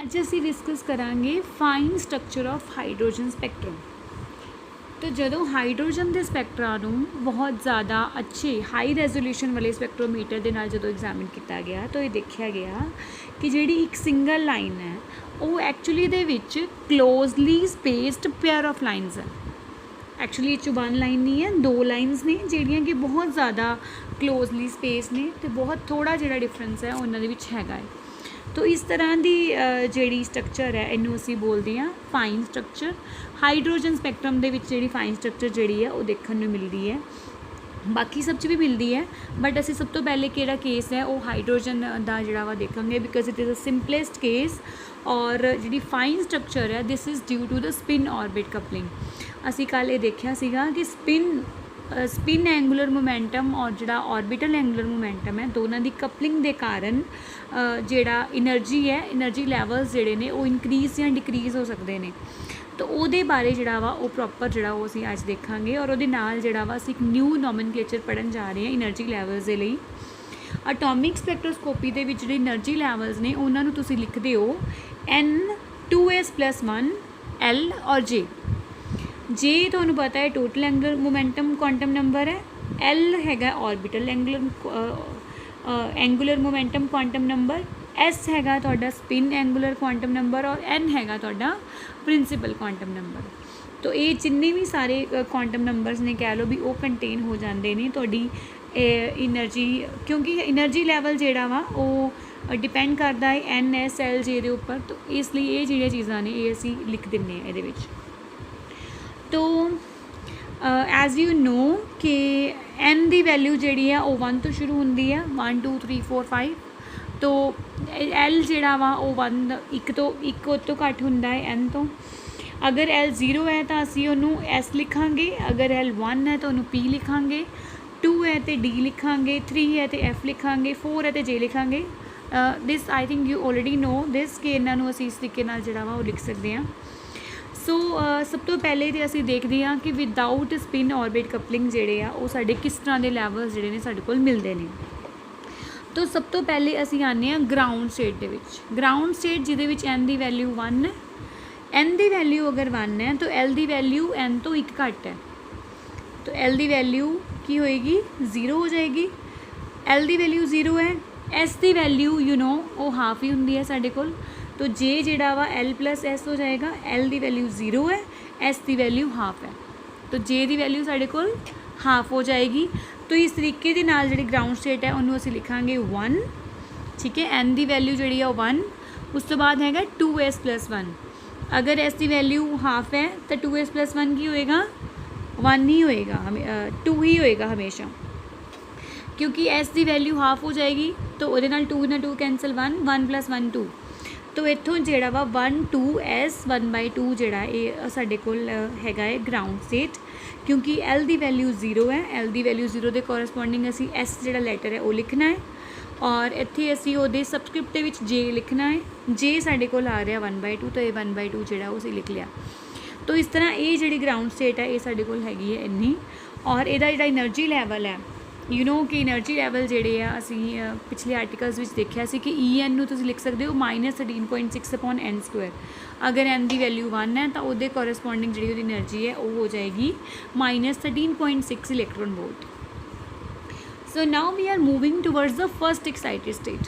ਅੱਜ ਅਸੀਂ ਡਿਸਕਸ ਕਰਾਂਗੇ fine structure of hydrogen spectrum. तो ਜਦੋਂ ਹਾਈਡਰੋਜਨ ਦੇ ਸਪੈਕਟਰਾ ਨੂੰ ਬਹੁਤ ਜ਼ਿਆਦਾ ਅੱਛੇ ਹਾਈ ਰੈਜ਼ੋਲੂਸ਼ਨ ਵਾਲੇ ਸਪੈਕਟਰੋਮੀਟਰ ਦੇ ਨਾਲ ਜਦੋਂ ਐਗਜ਼ਾਮਿਨ ਕੀਤਾ ਗਿਆ ਤਾਂ ਇਹ ਦੇਖਿਆ ਗਿਆ ਕਿ ਜਿਹੜੀ ਇੱਕ ਸਿੰਗਲ ਲਾਈਨ ਹੈ ਉਹ ਐਕਚੁਅਲੀ ਦੇ ਵਿੱਚ ਕਲੋਜ਼ਲੀ ਸਪੇਸਡ ਪੇਅਰ ਆਫ ਲਾਈਨਸ ਹੈ। एक्चुअली ये वन लाइन नहीं है, दो लाइनस ने ਜਿਹੜੀਆਂ कि बहुत ज़्यादा क्लोजली स्पेस ने तो बहुत थोड़ा जिहड़ा डिफरेंस है उन्हां दे विच हैगा है। तो इस तरह की जिहड़ी स्ट्रक्चर है इनू असीं बोलदे हां फाइन स्ट्रक्चर। हाइड्रोजन स्पैक्ट्रम दे विच जिहड़ी फाइन स्ट्रक्चर जिहड़ी है वो देखण नूं मिलदी है, बाकी सब च भी मिलती है, बट असीं सब तो पहले किहड़ा केस है वो हाइड्रोजन दा जिहड़ा वा देखांगे because it is a simplest case. और जिहड़ी फाइन स्ट्रक्चर है this is due to the spin orbit coupling. असीं कल ये देखिया सीगा कि स्पिन एंगूलर मोमेंटम और जिहड़ा ऑर्बिटल एंगूलर मोमेंटम है दोनों की कपलिंग के कारण जिहड़ा एनर्जी है एनर्जी लैवल्स जिहड़े ने वो इनक्रीज या डिक्रीज हो सकते हैं। तो वो बारे जिहड़ा वा वो प्रॉपर जिहड़ा वो असीं अज देखांगे और उहदे नाल जिहड़ा वा असीं एक न्यू नोमेनक्लेचर पढ़न जा रहे हैं एनर्जी लैवल्स के लिए। एटॉमिक स्पैक्ट्रोस्कोपी दे विच जिहड़े एनर्जी लैवल्स ने उन्हां नूं तुसीं लिखदे हो N2s+1 L और J। जे तुहानूं पता है total angular momentum quantum number है, L हैगा orbital angular momentum quantum number, S हैगा तुहाडा स्पिन एंगुलर क्वांटम नंबर और N हैगा तुहाडा प्रिंसीपल क्वांटम नंबर। तो ये जिन्ने भी सारे क्वांटम नंबर्स ने कह लो भी वो कंटेन हो जाते हैं तुहाडी एनर्जी, क्योंकि एनर्जी लैवल जिहड़ा वा वो डिपेंड करता है NSLJ के उपर। तो इसलिए ये जिहड़ियां चीज़ां ने ये असीं लिख दिंदे हां इहदे विच। तो एज यू नो कि N की वैल्यू जी है वो 1 तो शुरू होंगी है 1 2 3 4 5। तो L जिहड़ा वा वो 1 तो घट होंदा है N तो। अगर L 0 है तो असीं उहनूं S लिखांगे, अगर L 1 है तो उहनूं P लिखांगे, 2 है तो D लिखांगे, 3 है तो F लिखांगे, 4 है तो J लिखांगे। This I think you already know this कि इन्हां नूं असीं इस तरीके नाल जिहड़ा वा वो लिख सकते हैं। सो सब तो पहले तो असीं देखते हैं कि विदाउट स्पिन ऑर्बिट कपलिंग जिहड़े आ वो साडे किस तरह के लैवल्स जिहड़े ने साडे कोल मिलते हैं। तो सब तो पहले असीं आने आ ग्राउंड स्टेट दे विच। ग्राउंड स्टेट जिहदे विच N की वैल्यू 1 है, N की वैल्यू अगर 1 है तो L की वैल्यू N तो 1 घट है, तो L की वैल्यू की होएगी 0 हो जाएगी। L की वैल्यू 0 है, S की वैल्यू यू नो वो हाफ ही होंदी है साडे कोल। तो J जिहड़ा वा L+S हो जाएगा, L की वैल्यू 0 है, S की वैल्यू हाफ है, तो J की वैल्यू साडे कोल हाफ हो जाएगी। तो इस तरीके के नाल जिहड़ी ग्राउंड स्टेट है उन्होंने असीं लिखांगे 1, ठीक है। N की वैल्यू जिहड़ी है 1, उस तो बाद हैगा 2s+1। अगर S की वैल्यू हाफ है तो 2s+1 की होएगा 1 ही होएगा, 2 ही होएगा हमेशा, क्योंकि S की वैल्यू हाफ हो जाएगी तो वो 2 ना 2 कैंसल 1 1 + 1 2। तो इत्थों जिहड़ा वा 1 2s 1/2 जिहड़ा ये साडे कोल हैगा है ग्राउंड स्टेट, क्योंकि L की वैल्यू 0 है। L की वैल्यू 0 के कोरसपोंडिंग असी S जिहड़ा लैटर है वो लिखना है और इत्थे असी उहदे सबस्क्रिप्ट दे विच J लिखना है। J साडे कोल आ रहा 1/2 तो ये 1/2 जिहड़ा वो असी लिख लिया। तो इस तरह ये जिहड़ी ग्राउंड स्टेट है ये साडे कोल हैगी है इन्नी। और इहदा जिहड़ा एनर्जी लैवल है यू नो कि एनर्जी लैवल जिहड़े आ असीं पिछले आर्टिकल्स विच देखिया सी कि En नूं तुसीं लिख सकते हो -13.6/n²। अगर N की वैल्यू 1 है तो वो कोरसपोंडिंग जी एनर्जी है वो हो जाएगी -13.6 electron volt. So now we are moving towards the first excited state.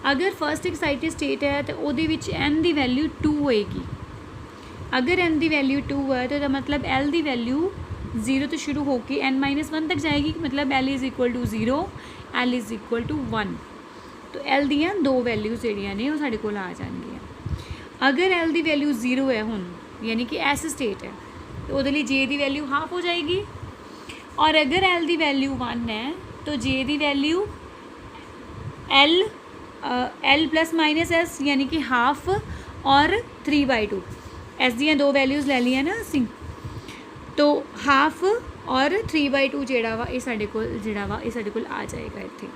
अगर फर्स्ट एक्साइटेड स्टेट है तो वो N की वैल्यू 2 होएगी। अगर N की वैल्यू 2 है तो मतलब L की वैल्यू 0 तो शुरू होकर N-1 तक जाएगी, मतलब L = 0 L = 1। तो L दियाँ 2 वैल्यूज़ जिहड़ियां ने वो साडे कोल आ जाएंगियां। अगर L की वैल्यू 0 है हुण यानी कि S स्टेट है तो वो J की वैल्यू हाफ हो जाएगी। और अगर L की वैल्यू 1 है तो J की वैल्यू L+-S यानी कि हाफ और 3/2। S दियाँ 2 वैल्यूज़ ले लिया ना असीं, तो हाफ और 3/2 जिहड़ा वा ये साडे कोल आ जाएगा इत्थे,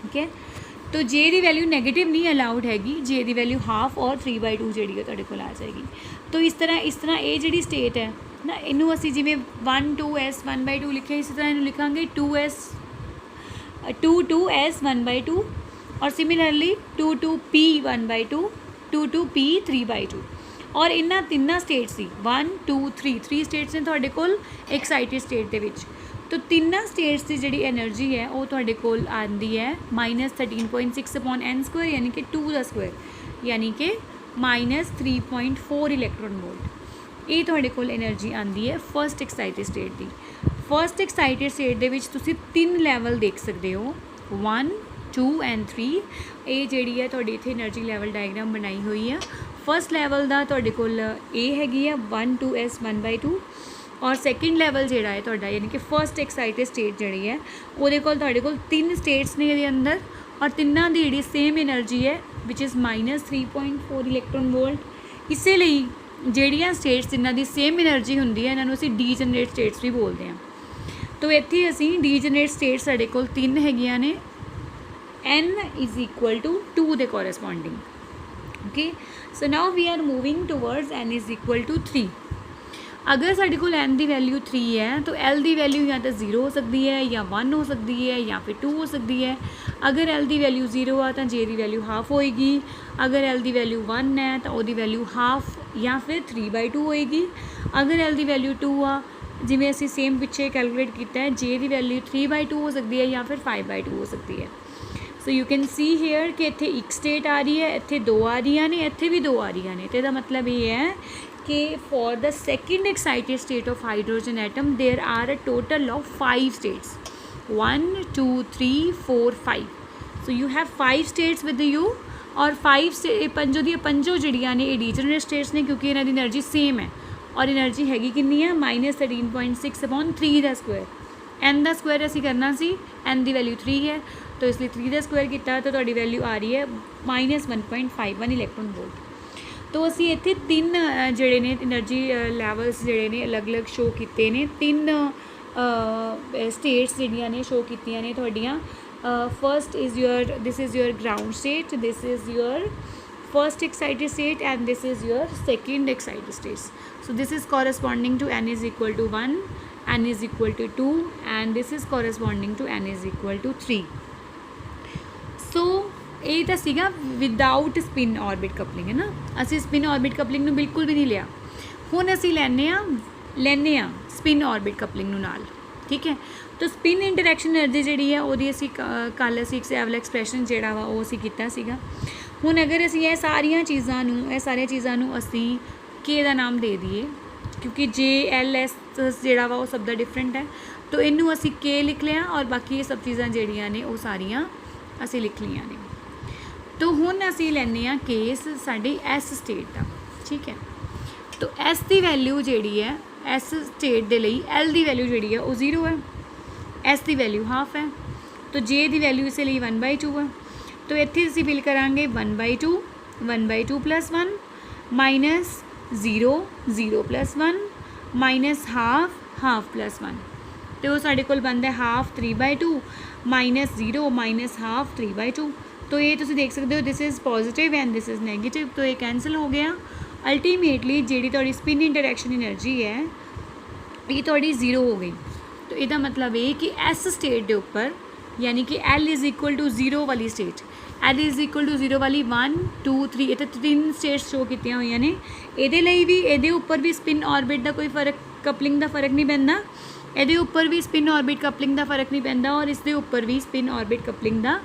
ठीक है। तो J की वैल्यू नैगेटिव नहीं अलाउड हैगी, J की वैल्यू हाफ और 3/2 जिहड़ी है तुहाडे कोल आ जाएगी। तो इस तरह ये जिहड़ी स्टेट है ना इनू असीं जिवें 1 2s 1/2 लिखिया इसी तरह इनू लिखांगे 2s 1/2 और सिमिलरली 2 2p 1/2 2 P 3/2 और इन्हां तिन्नां स्टेट्स दी 1 2 3 स्टेट्स ने तुहाडे कोल एक्साइटेड स्टेट दे विच। तो तिन्नां स्टेट्स की जिहड़ी एनर्जी है वो तुहाडे कोल आंदी है -13.6/n² यानी कि 2 दा स्क्वायर यानी कि -3.4 इलैक्ट्रॉन वोल्ट। ये तुहाडे कोल एनर्जी आंदी है फर्स्ट एक्साइटेड स्टेट दी। फर्स्ट एक्साइटेड स्टेट दे विच तुसीं 3 लैवल देख सकते हो 1 2 एंड 3। ये जिहड़ी है तुहाडी इत्थे एनर्जी लैवल डायग्राम बनाई हुई है। फर्स्ट लैवल दा तुहाडे कोल ए हैगी है 1 2s 1/2 और सैकेंड लैवल जिहड़ा है तुहाडा यानी कि फर्स्ट एक्साइटेड स्टेट जिहड़ी है उहदे कोल तुहाडे कोल 3 स्टेट्स ने इहदे अंदर और तिन्नां दी जिहड़ी सेम एनर्जी है विच इज़ -3.4 इलैक्ट्रॉन वोल्ट। इसे लई जिहड़ियां स्टेट्स जिन्हां दी सेम एनर्जी हुंदी है इन्हां नूं असीं डीजनरेट स्टेट्स भी बोलते हैं। तो इत्थे असीं डीजनरेट स्टेट्स साडे कोल 3 हैगियां ने n = 2 दे corresponding. Okay so now we are moving towards n = 3। अगर साढ़े को n की वैल्यू 3 है तो l की वैल्यू या तो 0 हो सकती है या 1 हो सकती है या फिर 2 हो सकती है। अगर l की वैल्यू 0 आ तो j की वैल्यू हाफ होएगी। अगर l की वैल्यू 1 है तो वो वैल्यू हाफ या फिर 3/2 होएगी। अगर l की वैल्यू 2 आ जिमें असी सेम पिछे कैलकुलेट किया है j की वैल्यू 3/2 हो सकती है या फिर 5/2 हो सकती है। So you can see here कि इत्थे एक स्टेट आ रही है, इत्थे 2 आ रही ने, इत्थे भी 2 आ रही ने। तो इसका मतलब ये है कि for the second excited state of hydrogen atom there are a total of 5 states 1 2 3 4 5। So you have 5 states with you और 5 पंजों दी पंजों जड़ियाँ ने डीजनरेट स्टेट्स ने क्योंकि इन्हों की एनर्जी सेम है और एनर्जी हैगी कितनी है -13.6/3 का स्क्वायर। n का स्क्वायर असी करना सी, n की वैल्यू 3 है तो इसलिए 3 का स्क्वायर किया तो तुहाडी वैल्यू आ रही है -1.51 इलैक्ट्रॉन वोल्ट। तो असी इत्थे 3 जिहड़े ने एनर्जी लैवल्स जिहड़े ने अलग अलग शो किए ने 3 स्टेट्स जिहड़ियां ने शो कीतियां ने तुहाडियां। First is your this is your ground state, this is your first excited state and this is your second excited states. So this is corresponding to n = 1, n = 2 and this is corresponding to n = 3। So ये तो सीगा without spin orbit coupling है ना। असी spin orbit coupling नूं बिल्कुल भी नहीं लिया। हुण असी लैने आ स्पिन ऑर्बिट कपलिंग नूं नाल, ठीक है। तो स्पिन इंटरैक्शन एनर्जी जिहड़ी है उहदी असी कल असी एक्सैवल एक्सप्रैशन जिहड़ा वा वो असी कीता सीगा। हुण अगर असी ये सारियां चीज़ां नूं असी के दा नाम दे दिए क्योंकि JLS जिहड़ा वा वो सब दा डिफरेंट है तो इनू असी के लिख लिया और बाकी ये सब चीज़ां जिहड़ियां ने वो सारियां असी लिख लिया ने। तो हुण असी लैने आ केस साडी S स्टेट का, ठीक है। तो S की वैल्यू जिहड़ी है S स्टेट दे लई L की वैल्यू जिहड़ी है वो 0 है, S की वैल्यू हाफ है तो J की वैल्यू इस 1/2 है। तो इत्थे असी फिल करांगे 1/2 1/2 + 1 -0 0 + 1 -हाफ हाफ + 1 तो साढ़े कोल बनता है हाफ 3/2 -0 -हाफ 3/2। तो ये तुसीं देख सकते हो this is positive and this is negative तो ये कैंसल हो गया। अल्टीमेटली जी थोड़ी स्पिन इंटरैक्शन एनर्जी है ये थोड़ी 0 हो गई। तो इसका मतलब ये कि S स्टेट के उपर यानी कि L = 0 वाली स्टेट L = 0 वाली 1 2 3 इतने 3 स्टेट्स शो की हुई ने। ये भी ये उपर भी स्पिन ऑर्बिट का कोई फर्क कपलिंग का फर्क नहीं पैंदा, ये उपर भी स्पिन ऑर्बिट कपलिंग का फर्क नहीं पैंदा और इसके उपर भी स्पिन ऑर्बिट कपलिंग का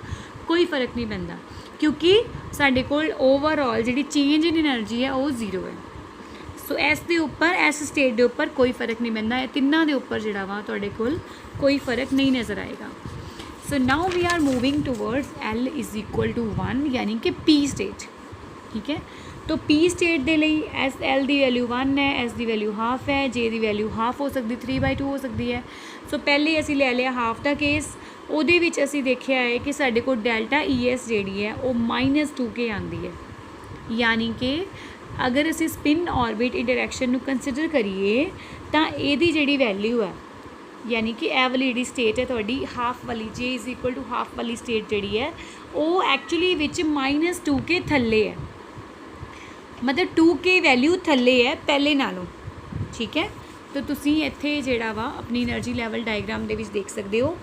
कोई फर्क नहीं पैंदा क्योंकि साढ़े कोल overall G change in energy है वो 0 है। सो S के उपर S स्टेट के उपर कोई फर्क नहीं पैंदा, ये तिन्नां दे उपर जिहड़ा वा तुहाडे कोल कोई फर्क नहीं नज़र आएगा। So now we are moving towards L = 1 यानी कि P स्टेट, ठीक है। तो P स्टेट दे लई L की वैल्यू 1 है, S की वैल्यू हाफ है, J की वैल्यू हाफ हो सकती 3/2 हो सकती है। सो पहले असी ले लिया हाफ का केस, उहदे विच असी देखिया है कि साडे कोल डेल्टा ES जिहड़ी है वो -2K आंदी है। यानी कि अगर असी स्पिन ऑर्बिट इंटरैक्शन नूं कंसीडर करिए तो इहदी जिहड़ी वैल्यू है यानी कि ए वाली जिहड़ी स्टेट है तुहाडी हाफ वाली J = हाफ वाली स्टेट जिहड़ी है वो एक्चुअली विच -2K थल्ले है, मतलब 2K वैल्यू थल्ले है पहले नालों, ठीक है। तो तुसीं इत्थे जिहड़ा वा अपनी एनर्जी लैवल डायग्राम दे विच देख सकते हो।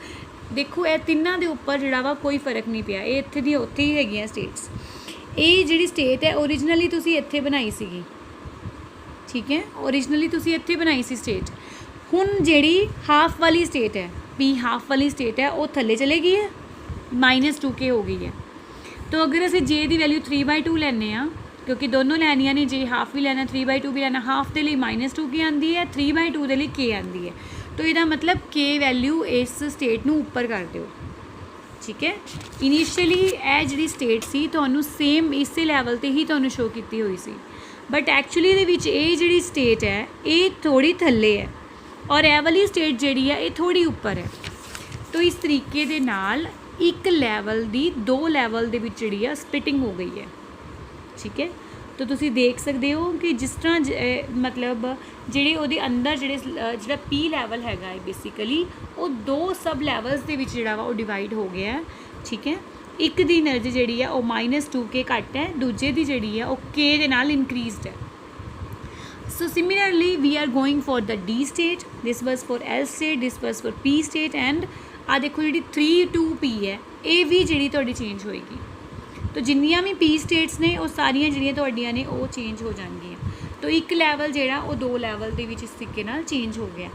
देखो ये तिन्नां दे उपर जिहड़ा वा कोई फर्क नहीं पिया, ये इत्थे दी उत्थे ही हैगियां स्टेट्स। ਇਹ ਜਿਹੜੀ ਸਟੇਟ ਹੈ ਓਰੀਜਨਲੀ ਤੁਸੀਂ ਇੱਥੇ ਬਣਾਈ ਸੀਗੀ, ਠੀਕ ਹੈ, ਓਰੀਜਨਲੀ ਤੁਸੀਂ ਇੱਥੇ ਬਣਾਈ ਸੀ ਸਟੇਟ। ਹੁਣ ਜਿਹੜੀ ਹਾਫ ਵਾਲੀ ਸਟੇਟ ਹੈ, ਪੀ ਹਾਫ ਵਾਲੀ ਸਟੇਟ ਹੈ, ਉਹ ਥੱਲੇ ਚਲੇ ਗਈ ਹੈ, -2k ਹੋ ਗਈ ਹੈ। तो अगर असीं जे की वैल्यू 3/2 लैने आ, क्योंकि दोनों लैनिया ने, जे हाफ भी लैना 3/2 भी लैना, हाफ के लिए -2k आती है, 3/2 के लिए k आती है। तो यदा मतलब k वैल्यू इस स्टेट नूं उपर कर दो, ठीक है। इनिशियली यह जी स्टेट सी तुहानूं सेम इस लैवल ते ही तुहानूं शो की हुई सी, बट एक्चुअली ये जी स्टेट है ये थोड़ी थल्ले है और यह वाली स्टेट जी है ये थोड़ी उपर है। तो इस तरीके दे नाल एक लैवल दी 2 लैवल दे विच जिहड़ी आ स्प्लिटिंग हो गई है, ठीक है। तो तुसी देख सकते हो कि जिस तरह मतलब जिहड़े उहदे अंदर जिहड़ा पी लैवल हैगा है बेसिकली वो 2 सब लैवल्स दे विच जिहड़ा वा वो डिवाइड हो गया है, ठीक है। एक दी एनर्जी जिहड़ी है वो -2k घट है, दूजे दी जिहड़ी है वो k दे नाल इंक्रीज़ड है। So similarly we are going for the D state, this was for L state, this was for P state, and आ देखो जी 3-2p है ये भी जी थोड़ी चेंज होएगी। तो जिन्नियां भी पी स्टेट्स ने वो सारिया जिहड़ियां तुहाडियां ने वो चेंज हो जाएंगियां। तो एक लैवल जिहड़ा वो 2 लैवल दे विच इस तरीके नाल चेंज हो गया।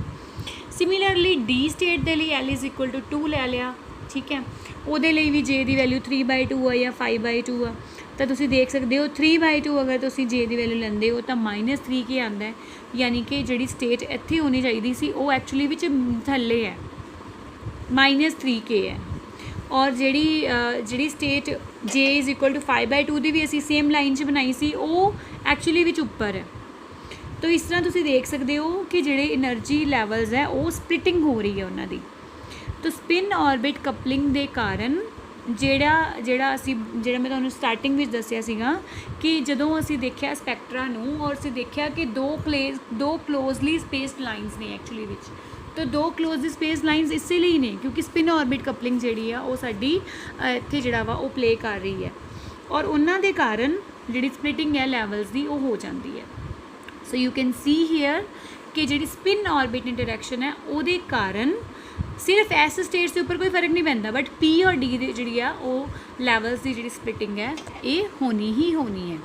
सिमिलरली डी स्टेट दे लिए L = 2 लै लिया, ठीक है। उहदे लई भी जे दी वैल्यू 3/2 है या 5/2 है। तो तुसीं देख सकते हो 3/2 अगर तुसीं जे दी वैल्यू लैंदे हो तो -3k आंदा है, यानी कि जिहड़ी स्टेट इत्थे होनी चाहिए सी वो एक्चुअली विच थल्ले है, -3k है। और जिहड़ी स्टेट j = 5/2 दी भी असीं सेम लाइन च बनाई सी वो एक्चुअली विच उपर है। तो इस तरह तुसीं देख सकते हो कि जिहड़े एनर्जी लैवल्स है वो स्प्लिटिंग हो रही है उन्हां दी। तो स्पिन ऑर्बिट कपलिंग दे कारण ਜਿਹੜਾ मैं तुहानूं स्टार्टिंग विच दस्सिया सीगा कि जदों असीं देखिया स्पैक्ट्रा नूं और असीं देखिया कि दो क्लोजली स्पेस्ड लाइनस ने एक्चुअली विच। तो 2 क्लोज स्पेस लाइनस इसे लिए ने क्योंकि स्पिन ऑर्बिट कपलिंग जी है वो साडी इत्थे जिहड़ा वा वो प्ले कर रही है और उन्हां दे कारण जिहड़ी स्प्लिटिंग है लैवल्स दी वो हो जाती है। So you can see here कि जिहड़ी स्पिन ऑर्बिट इंटरैक्शन है उहदे कारण सिर्फ एस स्टेट्स के उपर कोई फर्क नहीं पैंदा, बट पी और डी जी वो लैवल्स की जी स्प्लिटिंग है ये होनी ही होनी है।